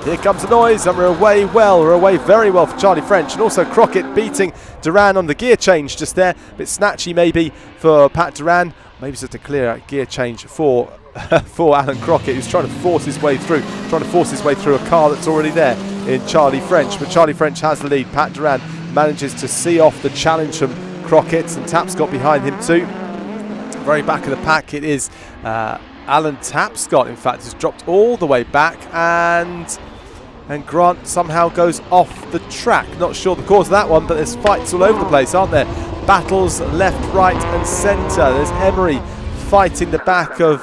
Here comes the noise, and we're away well. We're away very well for Charlie French, and also Crockett beating Duran on the gear change just there. A bit snatchy maybe for Pat Duran. Maybe just a clear gear change for Alan Crockett, who's trying to force his way through a car that's already there in Charlie French. But Charlie French has the lead. Pat Duran manages to see off the challenge from Crockett, and Tapscott behind him too. Very back of the pack it is Alan Tapscott, in fact, has dropped all the way back, and Grant somehow goes off the track. Not sure the cause of that one, but there's fights all over the place, aren't there? Battles left, right and centre. There's Emery fighting the back of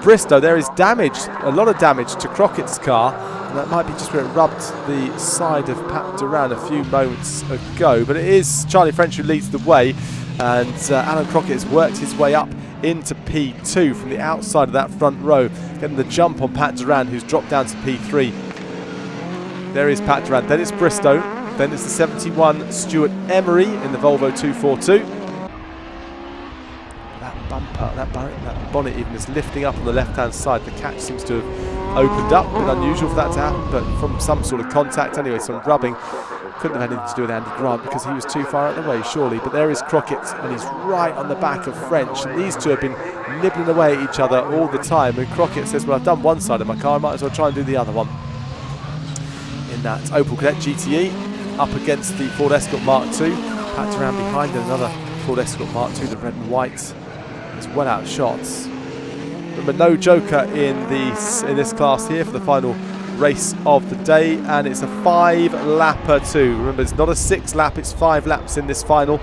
Bristow. There is damage, a lot of damage to Crockett's car, and that might be just where it rubbed the side of Pat Duran a few moments ago. But it is Charlie French who leads the way, and Alan Crockett has worked his way up into P2 from the outside of that front row, getting the jump on Pat Duran, who's dropped down to P3. There is Pat Duran, then it's Bristow, then it's the 71 Stuart Emery in the Volvo 242. That bumper, that bonnet even is lifting up on the left-hand side. The catch seems to have opened up, a bit unusual for that to happen, but from some sort of contact anyway, some rubbing. Couldn't have had anything to do with Andy Grant because he was too far out of the way, surely. But there is Crockett, and he's right on the back of French, and these two have been nibbling away at each other all the time. And Crockett says, well, I've done one side of my car, I might as well try and do the other one. In that Opel Kadett GTE, up against the Ford Escort Mark II. Pat Duran behind in another Ford Escort Mark II, the red and white. It's well out of shots. Remember, no joker in this class here for the final race of the day, and it's a 5-lapper too. Remember, it's not a 6-lap, it's 5 laps in this final.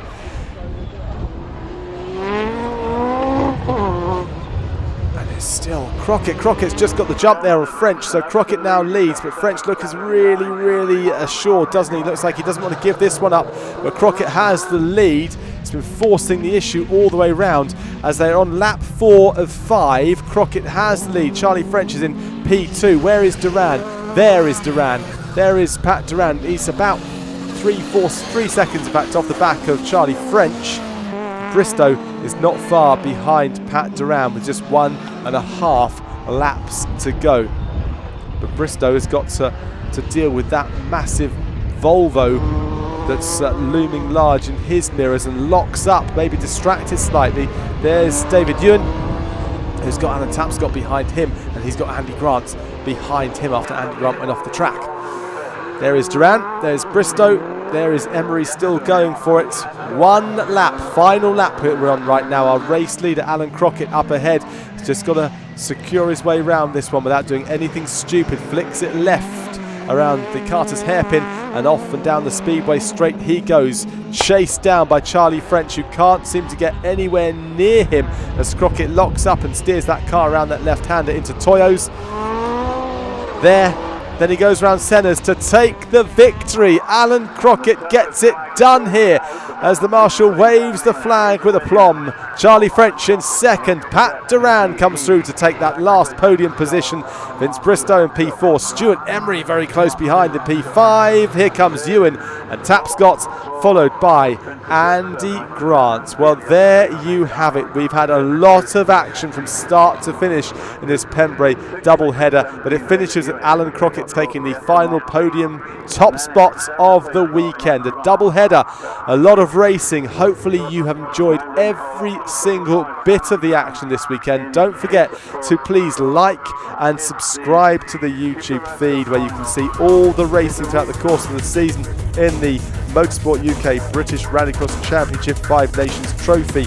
And it's still Crockett's just got the jump there on French, so Crockett now leads, but French looks really assured, doesn't he? Looks like he doesn't want to give this one up, but Crockett has the lead. It's been forcing the issue all the way round as they're on lap 4 of 5. Crockett has the lead. Charlie French is in P2. Where is Duran? There is Duran. There is Pat Duran. He's about 3 seconds in fact off the back of Charlie French. Bristow is not far behind Pat Duran with just 1.5 laps to go. But Bristow has got to deal with that massive Volvo that's looming large in his mirrors and locks up, maybe distracted slightly. There's David Ewan, who's got Alan Tapscott behind him, and he's got Andy Grant behind him after Andy Grant went off the track. There is Duran, there's Bristow, there is Emery still going for it. 1 lap, final lap we're on right now. Our race leader Alan Crockett up ahead. He's just got to secure his way around this one without doing anything stupid. Flicks it left around the Carter's hairpin, and off and down the speedway straight he goes, chased down by Charlie French, who can't seem to get anywhere near him as Crockett locks up and steers that car around that left-hander into Toyo's. Then he goes round Senna's to take the victory. Alan Crockett gets it done here as the marshal waves the flag with aplomb. Charlie French in second. Pat Duran comes through to take that last podium position. Vince Bristow in P4. Stuart Emery very close behind in P5. Here comes Ewan and Tapscott, followed by Andy Grant. Well, there you have it. We've had a lot of action from start to finish in this Pembrey double-header, but it finishes with Alan Crockett taking the final podium top spots of the weekend. A double-header, a lot of racing. Hopefully you have enjoyed every single bit of the action this weekend. Don't forget to please like and subscribe to the YouTube feed, where you can see all the racing throughout the course of the season in the Motorsport UK British Rallycross Championship 5 Nations Trophy,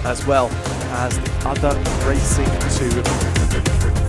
as well as the other racing too.